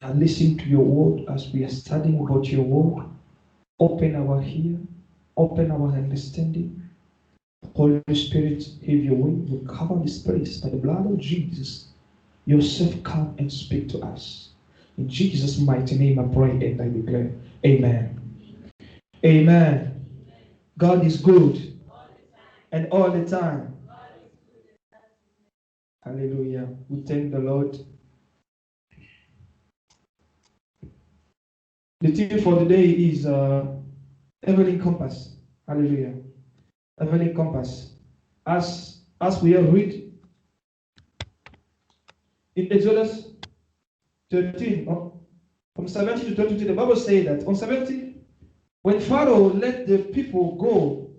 and listen to your word as we are studying about your word. Open our ear, open our understanding. Holy Spirit, have your way. You cover this place by the blood of Jesus. Yourself come and speak to us. In Jesus' mighty name I pray and I declare, amen. Amen. God is good and all the time. Hallelujah. We thank the Lord. The theme for today is Evelyn Compass. Hallelujah. Evelyn Compass. As we have read in Exodus 13, from 17 to 22, the Bible says that on 17, when Pharaoh let the people go,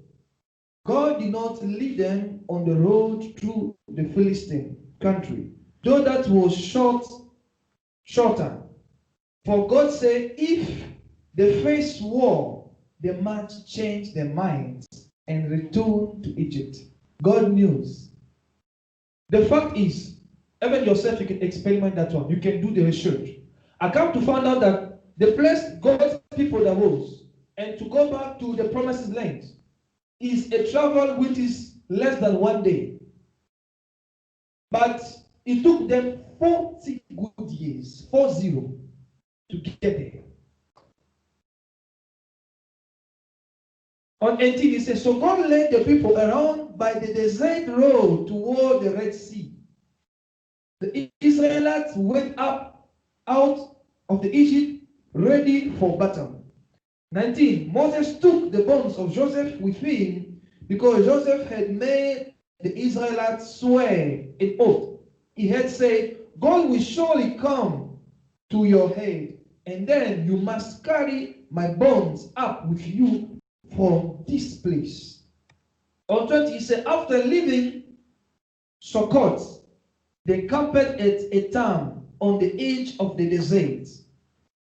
God did not lead them on the road through the Philistine country, though that was shorter. For God said, if they face war, they must change their minds and return to Egypt. God knows. The fact is, even yourself, you can experiment that one. You can do the research. I come to find out that the place God's people that was, and to go back to the promised land, is a travel which is less than 1 day. But it took them 40 good years, 40, to get there. On 18, it says, so God led the people around by the desert road toward the Red Sea. The Israelites went up out of the Egypt ready for battle. 19, Moses took the bones of Joseph with him because Joseph had made the Israelites swear an oath. He had said, God will surely come to your aid, and then you must carry my bones up with you from this place. On 20, he said, after leaving Sukkot, they camped at Etam on the edge of the desert.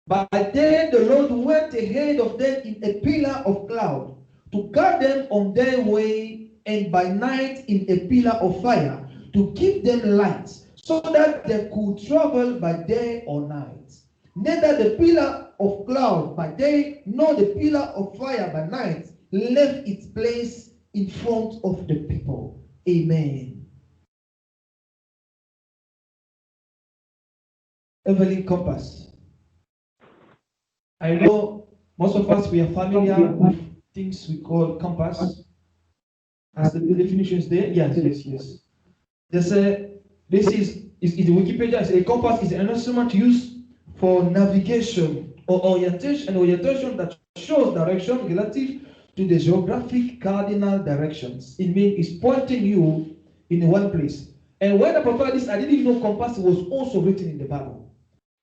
By day the Lord went ahead of them in a pillar of cloud to guide them on their way, and by night in a pillar of fire to give them light, so that they could travel by day or night. Neither the pillar of cloud by day nor the pillar of fire by night left its place in front of the people. Amen. Evelyn Compass. I know most of us, we are familiar with things we call compass. As the definition is there, yes. They say this is the Wikipedia. Is a compass is an instrument used for navigation or orientation that shows direction relative to the geographic cardinal directions. It means it's pointing you in one place. And when I prepared this, I didn't know compass was also written in the Bible.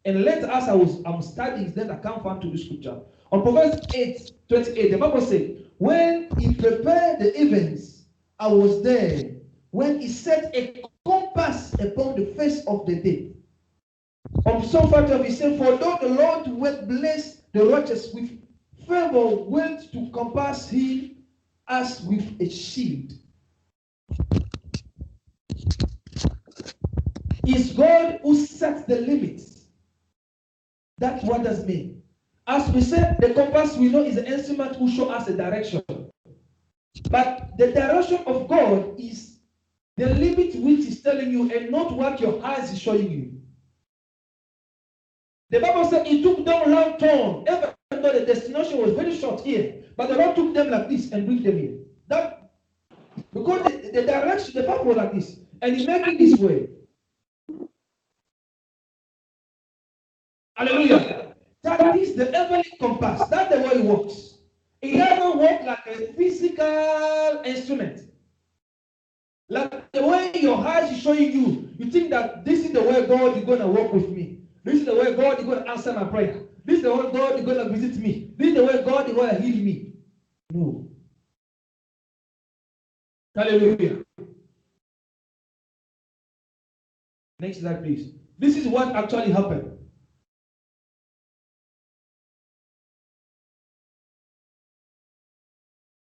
And later, as I'm studying, then I can't find to the scripture. On Proverbs 8:28, the Bible says, when he prepared the events, I was there. When he set a compass upon the face of the deep. On Psalm 5:12, he said, for though the Lord will bless the righteous with favor, went to compass him as with a shield. It's God who sets the limits. That's what does mean. As we said, the compass we know is an instrument who shows us a direction. But the direction of God is the limit which is telling you and not what your eyes is showing you. The Bible said it took them a long time, even though the destination was very short here. But the Lord took them like this and bring them here. That because the direction, the path was like this, and He made it this way. Hallelujah. That is the heavenly compass. That's the way it works. It doesn't work like a physical instrument. Like the way your eyes is showing you, you think that this is the way God is going to work with me. This is the way God is going to answer my prayer. This is the way God is going to visit me. This is the way God is going to heal me. No. Hallelujah. Next slide, please. This is what actually happened.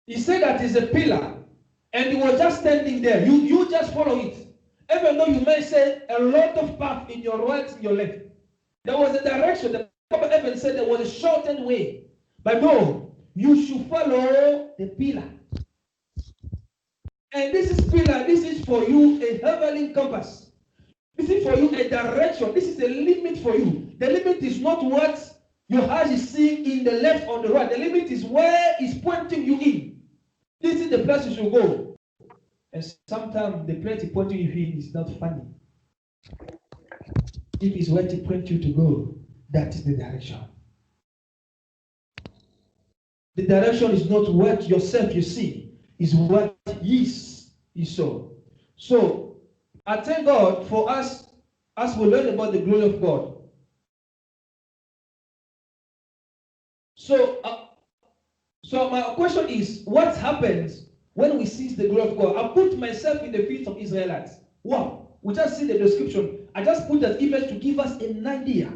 He said that is a pillar, and he was just standing there. You just follow it. Even though you may say a lot of path in your right and your left. There was a direction. The Bible even said there was a shortened way. But no, you should follow the pillar. And this is for you a heavenly compass. This is for you a direction. This is a limit for you. The limit is not what your eyes is seeing in the left or the right. The limit is where it's pointing you in. This is the place you should go. And sometimes the place it's pointing you in is not funny. If it's where to point you to go, that is the direction. The direction is not what yourself you see, is what is you saw. So I thank God for us as we learn about the glory of God. So my question is, what happens when we see the glory of God? I put myself in the feet of Israelites. Wow. We just see the description. I just put that image to give us an idea.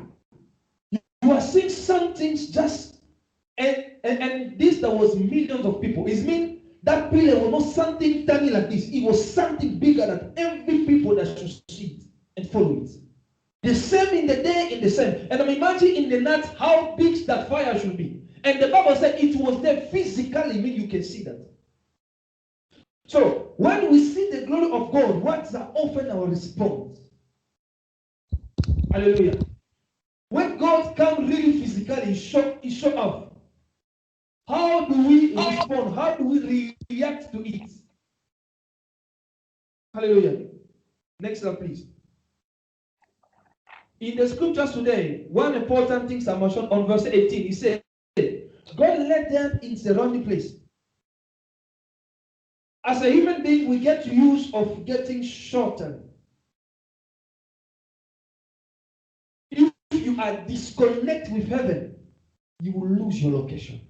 You are seeing something just, and this there was millions of people. It means that pillar was not something tiny like this. It was something bigger than every people that should see it and follow it. The same in the day, in the same. And I'm imagining in the night how big that fire should be. And the Bible said it was there physically, mean you can see that. So when we see the glory of God, what's often our response? Hallelujah. When God comes really physically, he show up. How do we respond? How do we react to it? Hallelujah. Next slide, please. In the scriptures today, one important thing I mentioned on verse 18, he said, God led them in surrounding place. As a human being, we get used of getting shortened. If you are disconnected with heaven, you will lose your location.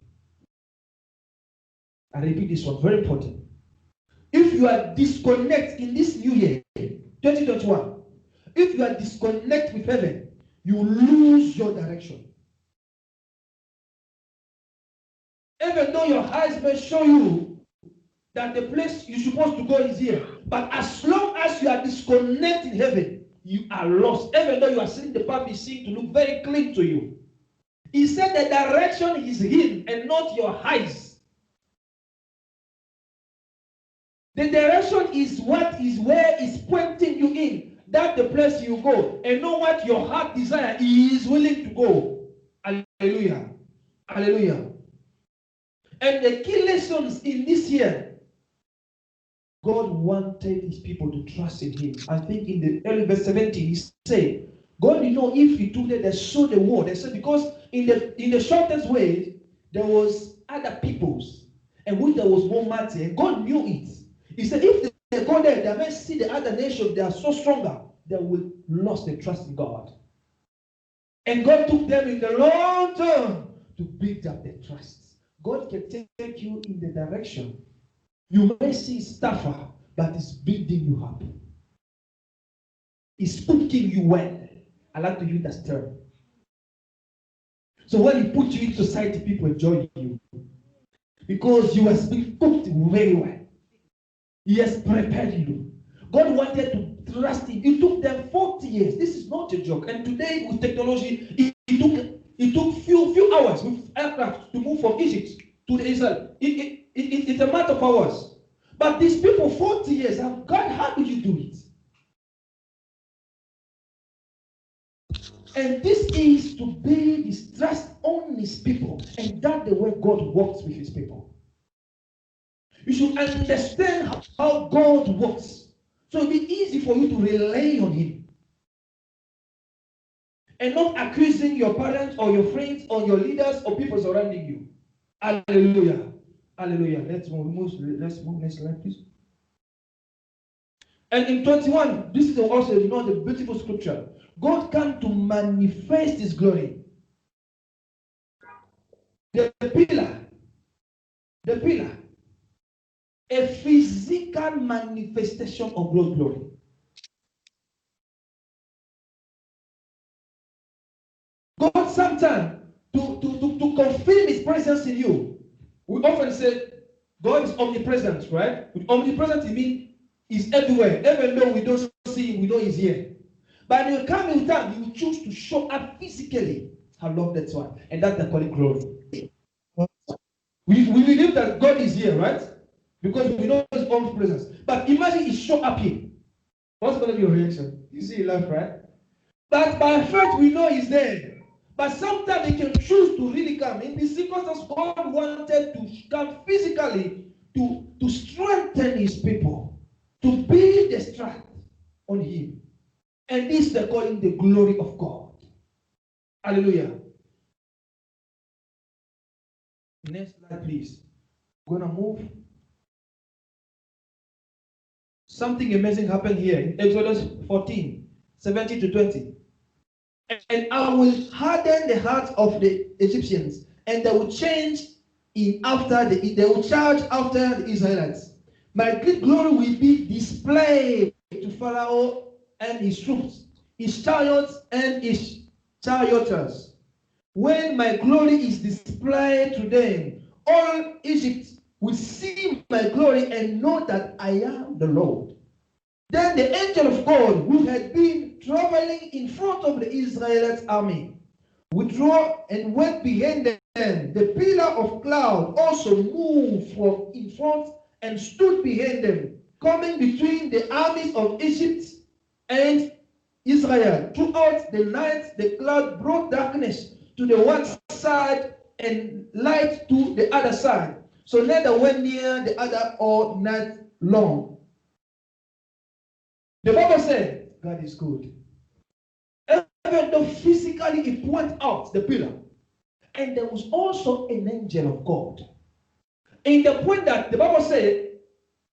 I repeat this one, very important. If you are disconnected in this new year, 2021, if you are disconnected with heaven, you will lose your direction. Even though your eyes may show you that the place you're supposed to go is here, but as long as you are disconnected in heaven, you are lost. Even though you are seeing the path is seen to look very clean to you. He said the direction is him and not your eyes. The direction is what is where is pointing you in. That's the place you go. And know what your heart desire is willing to go. Hallelujah. Hallelujah. And the key lessons in this year, God wanted his people to trust in him. I think in the early verse 17, he said, God did not if he took them, they saw the war. They said, because in the shortest way, there was other peoples, and which there was more mighty, and God knew it. He said, if they go there, they may see the other nations, they are so stronger, they will lose their trust in God. And God took them in the long term to build up their trust. God can take you in the direction. You may see stuffer, but it's building you up. It's cooking you well. I like to use that term. So when he put you in society, people enjoy you. Because you have been cooked very well. He has prepared you. God wanted to trust him. It took them 40 years. This is not a joke. And today with technology, it took few hours with aircraft to move from Egypt to Israel. It's a matter of hours. But these people, 40 years, God, how did you do it? And this is to build his trust on his people. And that's the way God works with his people. You should understand how God works. So it'll be easy for you to rely on him. And not accusing your parents or your friends or your leaders or people surrounding you. Hallelujah. Hallelujah. Let's move next slide, please. And in 21, this is also the beautiful scripture. God came to manifest his glory. The pillar, a physical manifestation of God's glory. God sometimes to confirm his presence in you. We often say God is omnipresent, right? With omnipresent, it means he's everywhere. Even though we don't see him, we know he's here. But when you come in time, you choose to show up physically. I love that one. And that's the calling glory. We believe that God is here, right? Because we know his own presence. But imagine he show up here. What's going to be your reaction? You see, you laugh, right? But by faith, we know he's there. But sometimes he can choose to really come. In this circumstance, God wanted to come physically to strengthen his people, to be the strength on him. And this they're calling the glory of God. Hallelujah. Next slide, please. We're going to move. Something amazing happened here in Exodus 14, 17 to 20. And I will harden the hearts of the Egyptians, and they will change they will charge after the Israelites. My great glory will be displayed to Pharaoh and his troops, his chariots and his charioteers. When my glory is displayed to them, all Egypt will see my glory and know that I am the Lord. Then the angel of God, who had been traveling in front of the Israelite army, withdrew and went behind them. The pillar of cloud also moved from in front and stood behind them, coming between the armies of Egypt and Israel. Throughout the night, the cloud brought darkness to the one side and light to the other side. So neither went near the other all night long. The Bible said, God is good. Even though physically it went out, the pillar. And there was also an angel of God. In the point that the Bible said,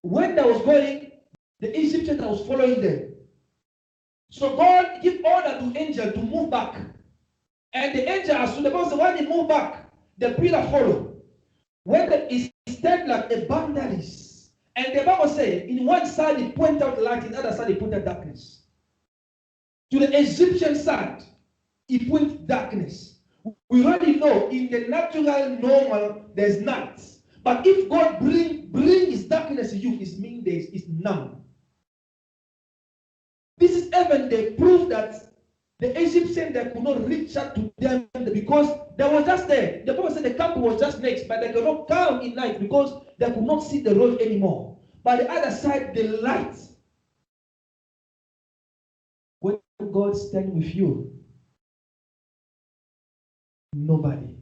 when they was going, the Egyptians was following them. So God gave order to angel to move back. And the angel, as the Bible said, when they move back, the pillar followed. When it stand like a boundaries. And the Bible said, in one side it pointed out light, in the other side it pointed darkness. To the Egyptian side, it pointed darkness. We already know in the natural normal there's night. But if God bring his darkness to you, it means there is none. This is even the proof that the Egyptians they could not reach out to them because they were just there. The Bible said the camp was just next, but they could not come in night because they could not see the road anymore. But the other side, the light. When God stands with you, nobody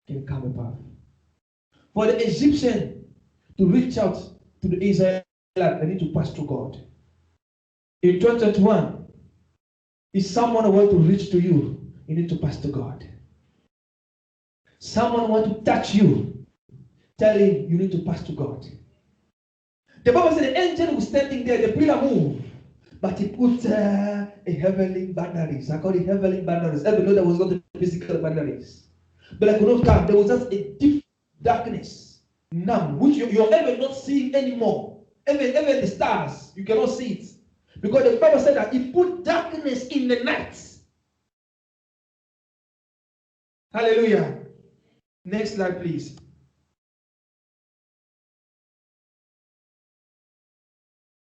can come above. For the Egyptian to reach out to the Israelites, they need to pass through God. In 2021, if someone wants to reach to you, you need to pass to God. Someone wants to touch you, tell him you need to pass to God. The Bible said the angel was standing there, the pillar moved, but he put a heavenly boundaries. I call it heavenly boundaries. Even though there was not physical boundaries, but I could not come. There was just a deep darkness, numb, which you're ever not seeing anymore. Even the stars, you cannot see it. Because the Bible said that he put darkness in the night. Hallelujah. Next slide, please.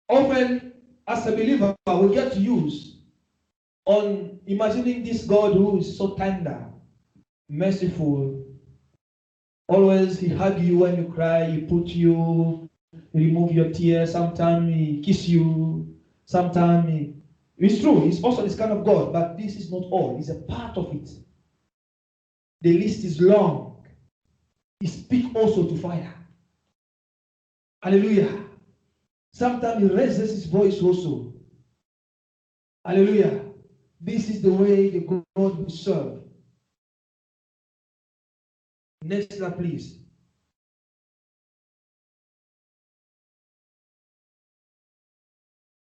Often, as a believer, we get used on imagining this God who is so tender, merciful. Always he hug you when you cry, he put you, remove your tears. Sometimes he kiss you. Sometimes it's true, he's also this kind of God, but this is not all. It's a part of it. The list is long. He speaks also to fire. Hallelujah. Sometimes he raises his voice also. Hallelujah. This is the way the God we serve. Next slide, please.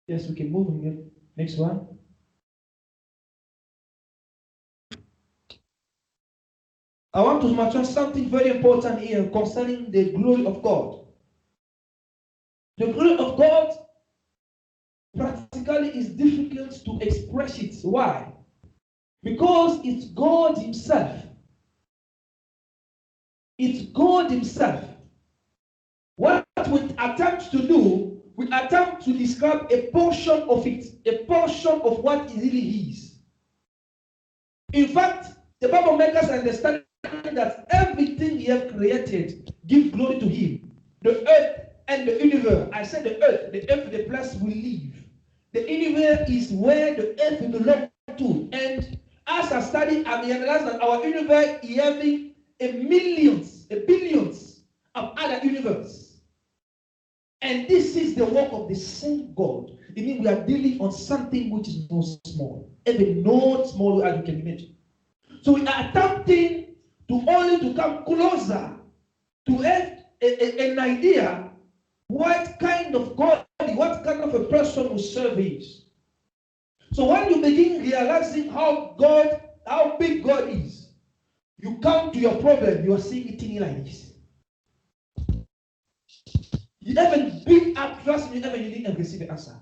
Yes, we can move on. Next one. I want to mention something very important here concerning the glory of God. The glory of God practically is difficult to express it. Why? Because it's God himself. It's God himself. What we attempt to do, we attempt to describe a portion of it, a portion of what it really is. In fact, the Bible makes us understand that everything He has created gives glory to Him. The earth and the universe. I said the earth, the place we live. The universe is where the earth belongs to. And as I study, I realize that our universe is having billions of other universes. And this is the work of the same God. It means we are dealing on something which is not small, even not small as you can imagine. So we are attempting to come closer to have an idea what kind of God, what kind of a person we serve is. So when you begin realizing how big God is, you come to your problem, you are seeing it in like this. You haven't been up, trust me, you didn't receive the answer.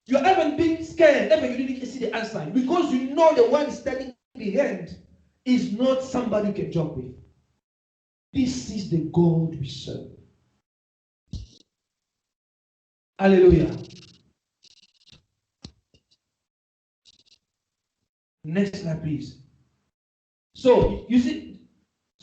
You haven't been scared, you didn't see the answer. Because you know the one standing behind is not somebody you can joke with. This is the God we serve. Hallelujah. Next slide, please. So, you see,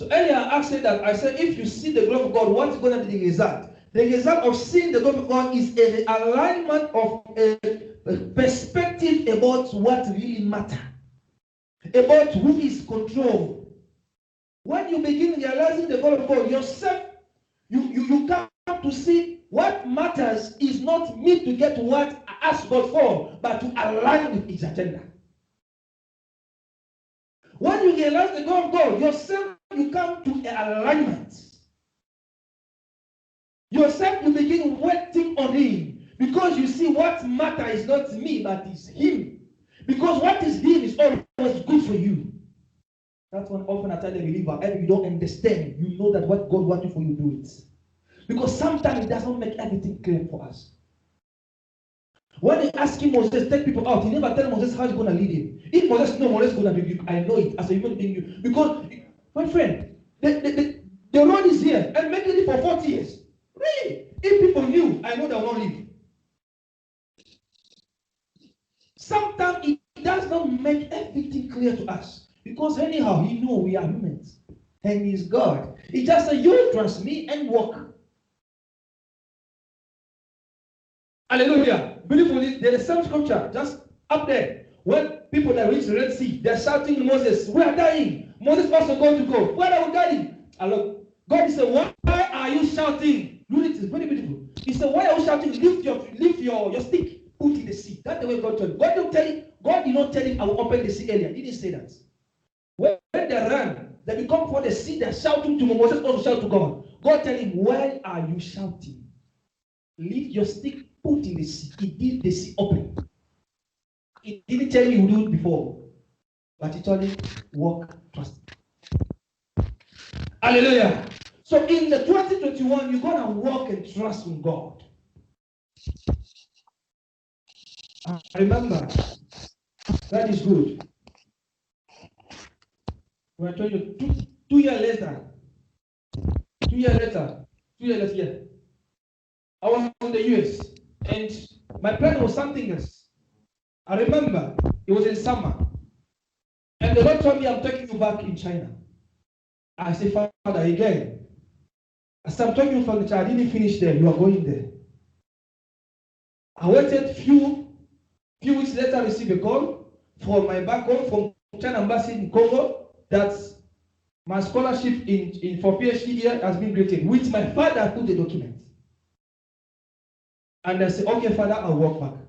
earlier I said if you see the glory of God, what's going to be the result? The result of seeing the glory of God is an alignment of a perspective about what really matters, about who is controlled. When you begin realizing the glory of God yourself, you come to see what matters is not me to get what I ask God for, but to align with His agenda. When you realize the glory of God yourself, you come to an alignment. Yourself, you begin waiting on Him because you see what matters is not me, but it's Him. Because what is Him is always good for you. That's when often I tell the believer, if you don't understand, you know that what God wants for you, do it. Because sometimes it doesn't make everything clear for us. When they ask him, Moses, take people out, he never tell Moses how he's going to lead him. If Moses knows Moses is going to rebuke, I know it as a human being. Because, my friend, the road is here and making it for 40 years. Really? If people knew, I know they will not live. Sometimes it does not make everything clear to us. Because anyhow, He knows we are humans. And He's God. He just says, you trust me and walk. Hallelujah. Beautifully, there is some scripture just up there. When people that reach the Red Sea, they're shouting to Moses, we are dying. Moses also going to go. Where are we dying? And look, God said, why are you shouting? Look, it is very beautiful. He said, why are you shouting? Lift your stick, put in the sea. That's the way God told him. God did not tell him, I will open the sea earlier. He didn't say that. When they run, they become for the sea, they're shouting to Moses, also shout to God. God tell him, why are you shouting? Lift your stick, put in the sea. He did the sea open. He didn't tell you do it before, but he told him, walk, trust. Hallelujah. So in the 2021, you're going to walk and trust in God. Remember, that is good. We're telling you 2 years later. 2 years later. 2 years later, yeah. I was in the US, and my plan was something else. I remember it was in summer, and the Lord told me, I'm taking you back in China. I said, Father, again. I said, I'm taking you from the China. I didn't finish there. You are going there. I waited few weeks later, I received a call from my back home from China Embassy in Congo that my scholarship for PhD here has been granted, which my father put the document. And I said, okay, Father, I'll walk back.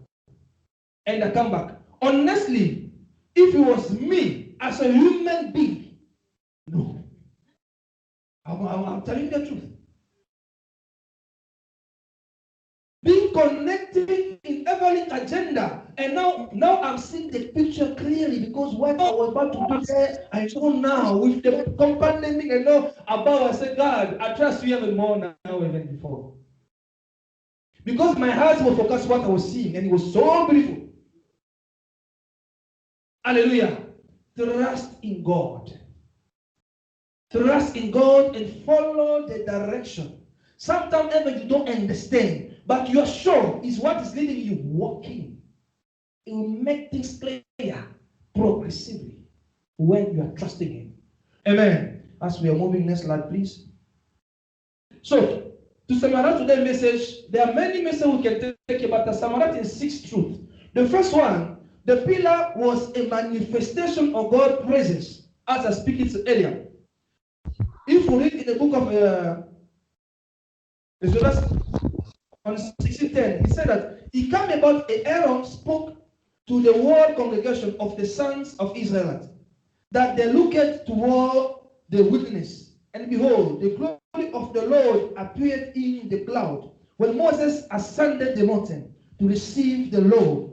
And I come back. Honestly, if it was me as a human being, no. I'm telling you the truth. Being connected in every agenda. And now I'm seeing the picture clearly because what I was about to do there, I know now with the companioning I know about. I said, God, I trust you even more now than before. Because my heart was focused on what I was seeing, and it was so beautiful. Hallelujah. Trust in God. Trust in God and follow the direction. Sometimes even you don't understand, but you are sure is what is leading you walking. It will make things clear progressively when you are trusting Him. Amen. As we are moving, next slide, please. So, to summarize today's message, there are many messages we can take about the summarize in 6 truths. The first one, the pillar was a manifestation of God's presence, as I speak earlier. If we read in the book of Exodus on 16:10, he said that he came about Aaron spoke to the whole congregation of the sons of Israel, that they looked toward the wilderness, and behold, the glory of the Lord appeared in the cloud. When Moses ascended the mountain to receive the Lord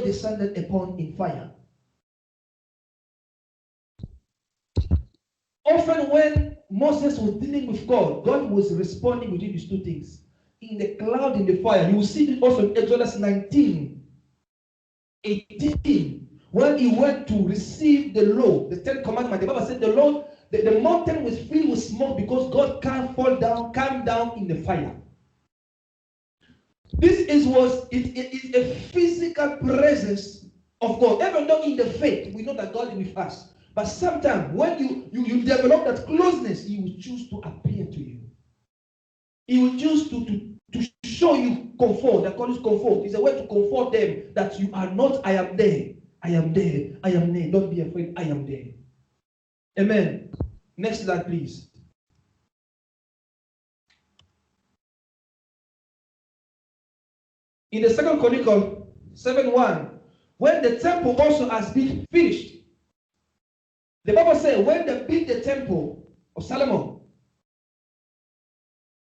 descended upon in fire. Often when Moses was dealing with God, God was responding within these two things. In the cloud, in the fire. You will see it also in Exodus 19:18. When he went to receive the law, the 10 commandments, the Bible said the mountain was filled with smoke because God can't come down in the fire. This is a physical presence of God. Even though in the faith, we know that God is with us. But sometimes when you develop that closeness, He will choose to appear to you. He will choose to show you comfort. That God is comfort. It's a way to comfort them that you are not, I am there. I am there. I am there. Don't be afraid. I am there. Amen. Next slide, please. In the 2 Chronicles 7:1, when the temple also has been finished, the Bible says when they built the temple of Solomon,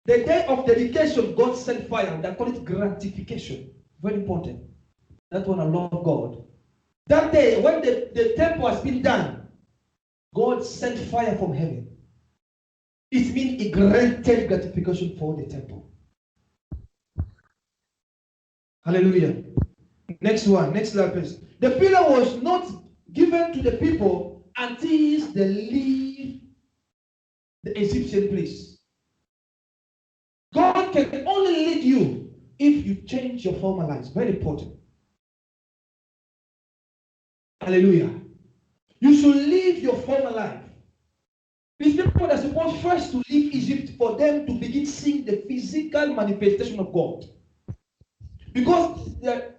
the day of dedication, God sent fire. They call it gratification. Very important. That one I love God. That day, when the temple has been done, God sent fire from heaven. It means He granted gratification for the temple. Hallelujah. Next one. Next slide, please. The pillar was not given to the people until they leave the Egyptian place. God can only lead you if you change your former lives. Very important. Hallelujah. You should live your former life. These people are supposed first to leave Egypt for them to begin seeing the physical manifestation of God. Because there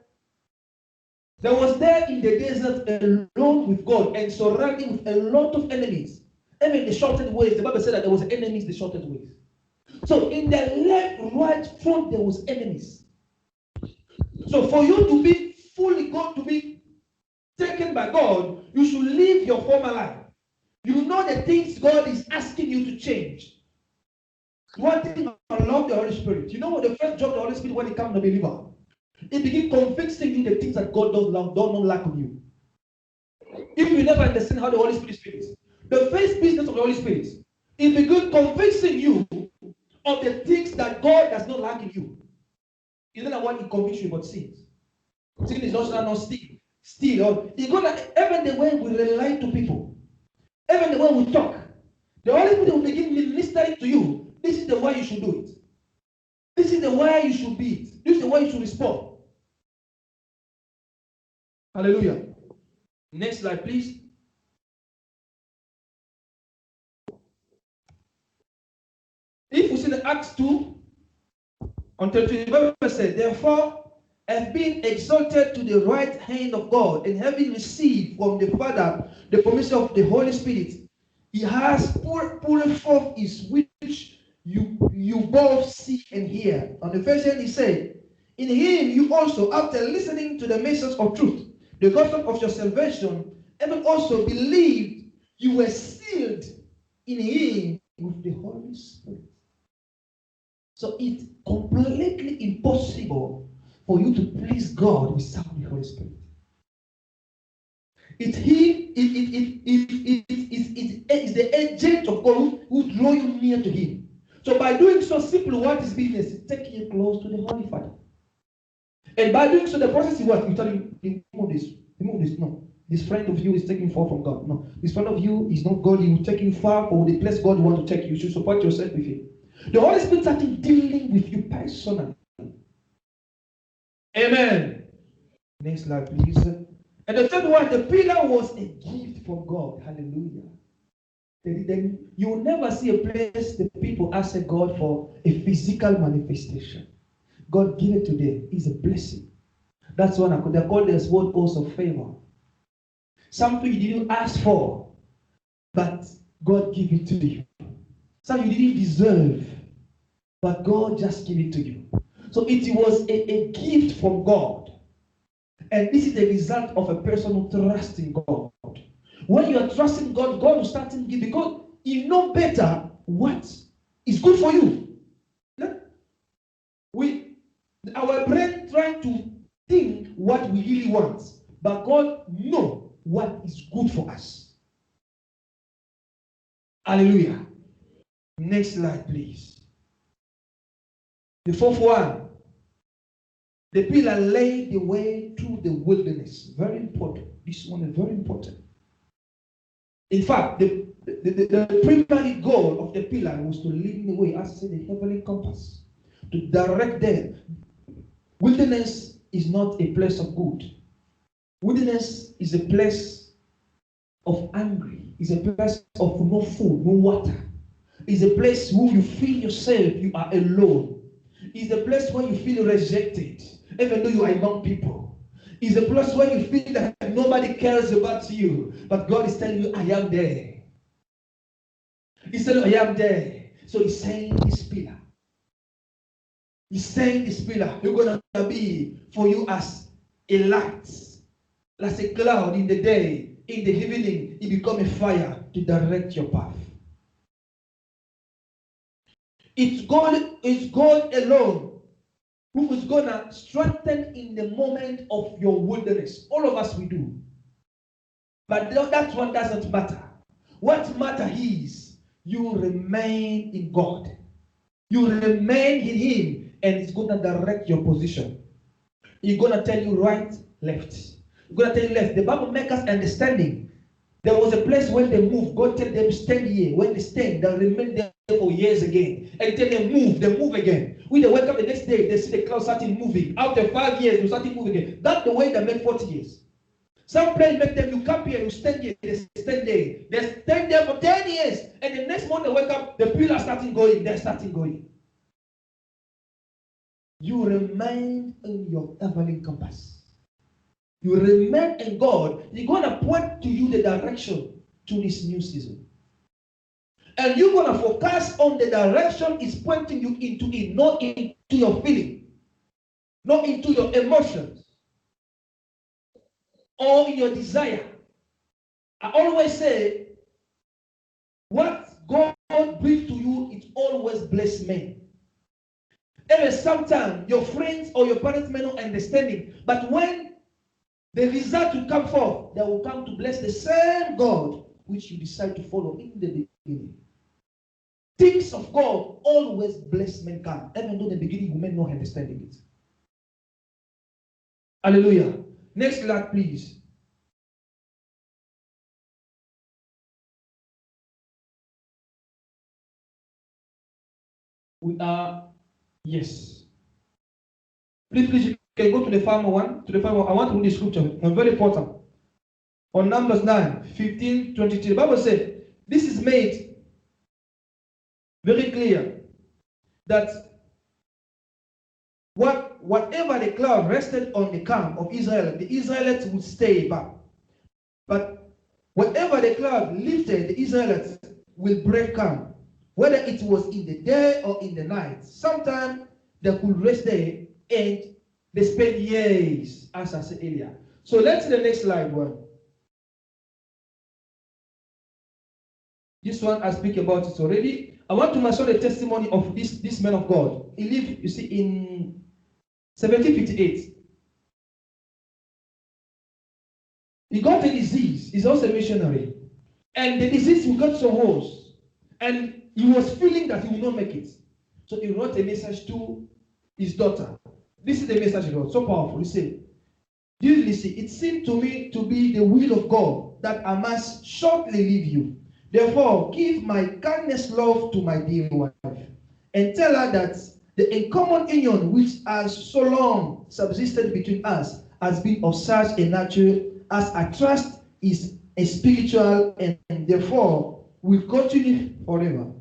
was there in the desert alone with God and surrounding with a lot of enemies. Even the shortened ways, the Bible said that there was enemies the shortened ways. So in the left, right, front, there was enemies. So for you to be fully God, to be taken by God, you should live your former life. You know the things God is asking you to change. One thing I love the Holy Spirit. You know what the first job of the Holy Spirit when He comes to a believer? It begins convincing you the things that God don't not like on you. If you never understand how the Holy Spirit speaks, the first business of the Holy Spirit, it begins convincing you of the things that God does not like in you. Isn't that what He convinces you about sins? Sin is not steal. Or He's gonna even the way we relate to people, even the way we talk, the Holy Spirit will begin ministering to you. This is the way you should do it. This is the way you should be it. This is the way you should respond. Hallelujah. Next slide, please. If we see the Acts 2, on 32, the Bible says, therefore, have been exalted to the right hand of God, and having received from the Father the promise of the Holy Spirit, He has poured forth His which you both see and hear. On the first hand, He said, in Him you also, after listening to the message of truth, the gospel of your salvation, having also believed, you were sealed in Him with the Holy Spirit. So it's completely impossible for you to please God without the Holy Spirit. It's the agent of God who draw you near to Him. So by doing so, simply what is business is taking you close to the Holy Father. And by doing so, the process is what? You tell him, remove this. No. This friend of you is taking far from God. No. This friend of you is not God. He will take you far from the place God wants to take you. You should support yourself with Him. The Holy Spirit started dealing with you personally. Amen. Next slide, please. And the third one, the pillar was a gift from God. Hallelujah. Then you will never see a place the people ask God for a physical manifestation. God give it to them. It's a blessing. That's one they're called this word also favor. Something you didn't ask for, but God give it to you. Something you didn't deserve, but God just give it to you. So it was a gift from God. And this is the result of a person who trusts in God. When you are trusting God, God will start to give, because you know better what is good for you. Our brain trying to think what we really want, but God knows what is good for us. Hallelujah. Next slide, please. The fourth one. The pillar laid the way through the wilderness. Very important. This one is very important. In fact, the primary goal of the pillar was to lead the way, as I said, the heavenly compass, to direct them. Wilderness is not a place of good. Wilderness is a place of angry. It's a place of no food, no water. It's a place where you feel yourself you are alone. It's a place where you feel rejected, even though you are among people. It's a place where you feel that nobody cares about you, but God is telling you, I am there. He's telling you, I am there. So he's saying this pillar. He's saying this pillar, you're going to be for you as a light, like a cloud in the day, in the evening, it becomes a fire to direct your path. It's God alone who is going to strengthen in the moment of your wilderness. All of us we do. But that one doesn't matter. What matters is you remain in God. You remain in Him, and it's going to direct your position. He's going to tell you right, left. He's going to tell you left. The Bible makes us understanding. There was a place when they moved. God tell them stand here. When they stand, they'll remain there for years again. And tell them move, they move again. When they wake up the next day, they see the cloud starting moving. After 5 years, they starting moving again. That's the way they made 40 years. Some place make them, you come here, you stand here, they stand there. They stand there for 10 years. And the next morning they wake up, the pillar starting going, they're starting going. You remain in your heavenly compass. You remain in God. He's going to point to you the direction to this new season. And you're going to focus on the direction He's pointing you into it, not into your feeling, not into your emotions, or in your desire. I always say, what God brings to you, it always bless men. Even sometimes your friends or your parents may not understand it, but when the result will come forth, they will come to bless the same God which you decide to follow in the beginning. Things of God always bless mankind, even though in the beginning you may not understand it. Hallelujah. Next slide, please. We are, yes. Please, you can go to the farmer one. To the farmer, I want to read the scripture. It's very important. On Numbers 9, 15, 22. The Bible says, this is made very clear that whatever the cloud rested on the camp of Israel, the Israelites would stay back. But whatever the cloud lifted, the Israelites will break camp, whether it was in the day or in the night. Sometimes they could rest there and they spend years, as I said earlier. So let's see the next slide one. This one I speak about it already. I want to mention the testimony of this man of God. He lived, you see, in 1758. He got a disease. He's also a missionary. And the disease got so worse. And he was feeling that he would not make it. So he wrote a message to his daughter. This is the message he wrote. So powerful. He said, "Dear Lizzie, it seemed to me to be the will of God that I must shortly leave you. Therefore, give my kindest love to my dear wife, and tell her that the uncommon union which has so long subsisted between us has been of such a nature as our trust is a spiritual and therefore will continue forever.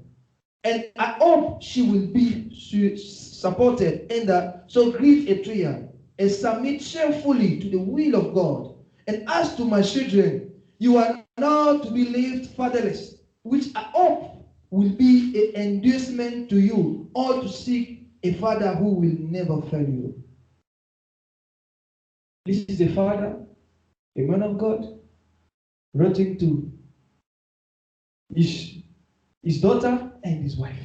And I hope she will be supported in the so great a trial and submit cheerfully to the will of God. And as to my children, you are now to be left fatherless, which I hope will be an inducement to you or to seek a father who will never fail you. This is the father, a man of God, writing to his daughter and his wife.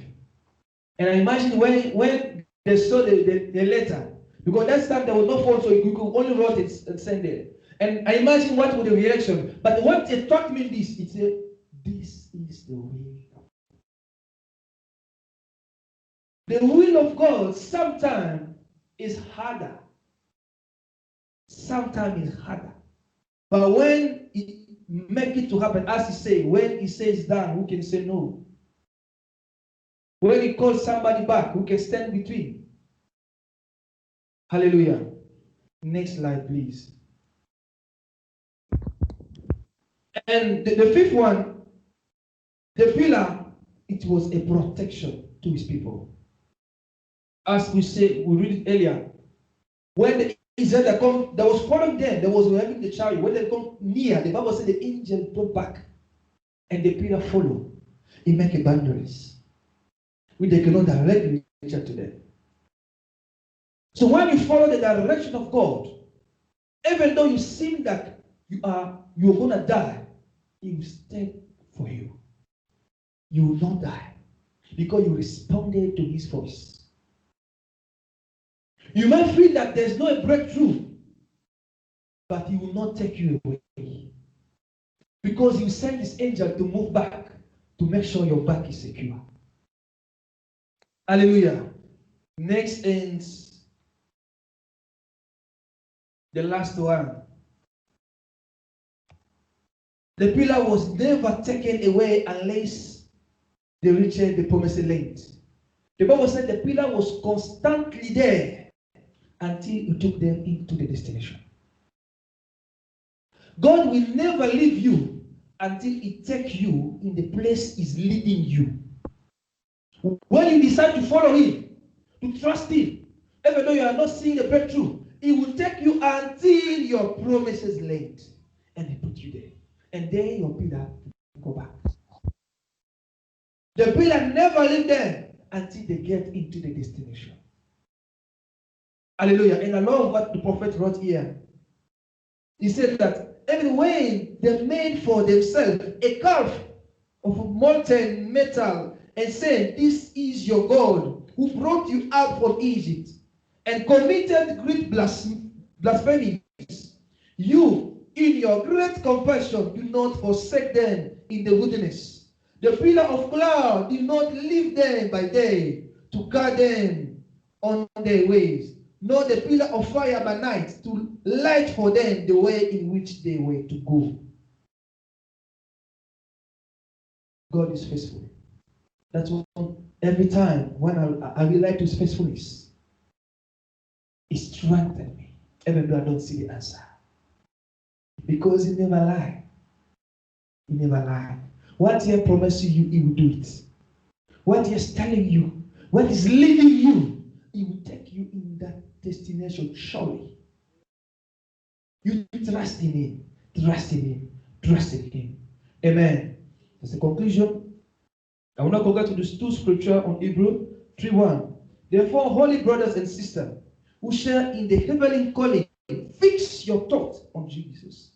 And I imagine when they saw the letter, because that time there was no phone, so you could only write it and send it. And I imagine what would the reaction. But what it taught me this, it said, this is the will. The will of God sometimes is harder. Sometimes it's harder. But when it make it to happen, as he say, when he says done, who can say no? When he calls somebody back, who can stand between? Hallelujah. Next slide, please. And the fifth one, the pillar, it was a protection to his people. As we read it earlier, when the Israelites come, there was following them, there was having the chariot. When they come near, the Bible said the angel brought back, and the pillar follow. He make a boundaries, which they cannot directly reach out to them. So when you follow the direction of God, even though you seem that you're gonna die, He will stand for you. You will not die because you responded to His voice. You might feel that there's no breakthrough, but He will not take you away because He will send His angel to move back to make sure your back is secure. Hallelujah. Next ends the last one. The pillar was never taken away unless they reached the promised land. The Bible said the pillar was constantly there until He took them into the destination. God will never leave you until He takes you in the place He's leading you. When you decide to follow Him, to trust Him, even though you are not seeing the breakthrough, He will take you until your promises land, and He put you there. And then your pillar will go back. The pillar never leave them until they get into the destination. Hallelujah. And I love what the prophet wrote here. He said that even when they made for themselves a calf of molten metal and said, "This is your God who brought you out from Egypt," and committed great blasphemies, you, in your great compassion, do not forsake them in the wilderness. The pillar of cloud did not leave them by day to guard them on their ways, nor the pillar of fire by night to light for them the way in which they were to go. God is faithful. That's what every time when I realize His faithfulness, He strengthens me, even though I don't see the answer. Because He never lied. He never lied. What He promised you, He will do it. What He is telling you, what He's leading you, He will take you in that destination surely. You trust in Him. Trust in Him. Trust in Him. Amen. That's the conclusion. I will now go to the two scripture on Hebrew 3:1. Therefore, holy brothers and sisters who share in the heavenly calling, fix your thoughts on Jesus,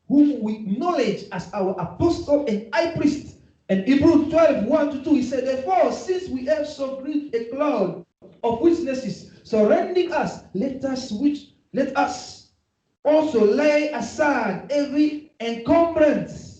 whom we acknowledge as our apostle and high priest. And Hebrews 12:1-2, he said, therefore, since we have so great a cloud of witnesses surrounding us, let us also lay aside every encumbrance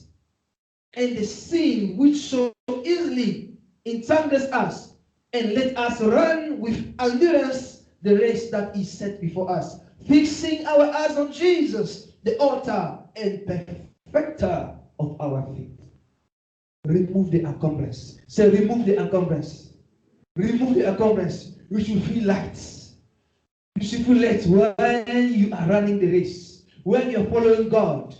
and the sin which so easily entangles us, and let us run with endurance the race that is set before us, fixing our eyes on Jesus, the author and perfecter of our faith. Remove the encumbrance. Say, remove the encumbrance. Remove the encumbrance. You should feel light. You should feel light when you are running the race, when you're following God.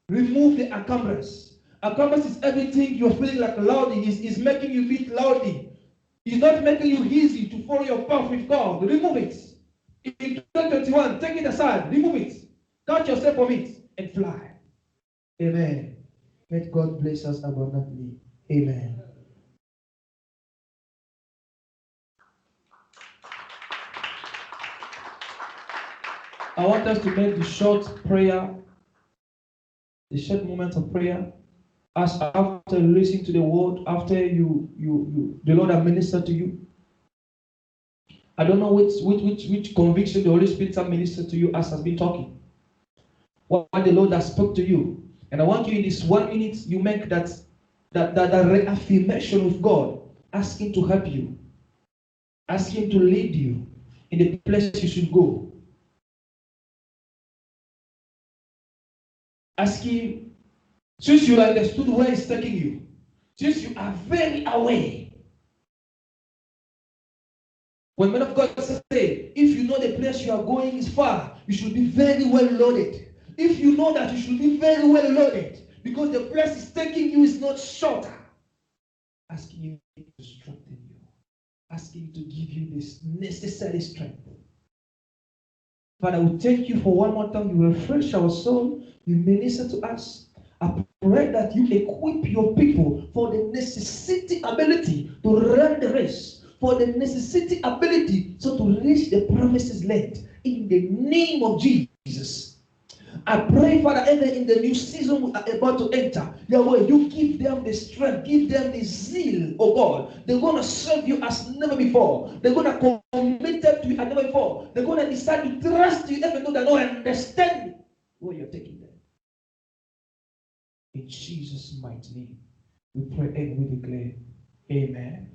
Remove the encumbrance. Encumbrance is everything you're feeling like louding. Is making you feel louding. It's not making you easy to follow your path with God. Remove it. In 2021, take it aside. Remove it. Count yourself from it and fly. Amen. Let God bless us abundantly. Amen. I want us to make the short prayer, the short moment of prayer, as after listening to the word, after the Lord has ministered to you. I don't know which conviction the Holy Spirit has ministered to you as has been talking. What the Lord has spoke to you. And I want you in this 1 minute, you make that reaffirmation with God. Ask Him to help you. Ask Him to lead you in the place you should go. Ask Him, since you understood where He's taking you, since you are very aware. When men of God say, if you know the place you are going is far, you should be very well loaded. If you know that, you should be very well loaded, because the place is taking you is not shorter. Asking Him to strengthen you. Asking Him to give you this necessary strength. Father, we thank you for one more time. You refresh our soul. You minister to us. I pray that you equip your people for the necessity ability to run the race, for the necessity ability so to reach the promises land. In the name of Jesus. I pray, Father, even in the new season we are about to enter, Yahweh, you give them the strength, give them the zeal, oh God. They're going to serve you as never before. They're going to commit to you as never before. They're going to decide to trust you even though they don't understand where you're taking them. In Jesus' mighty name, we pray and we declare, amen.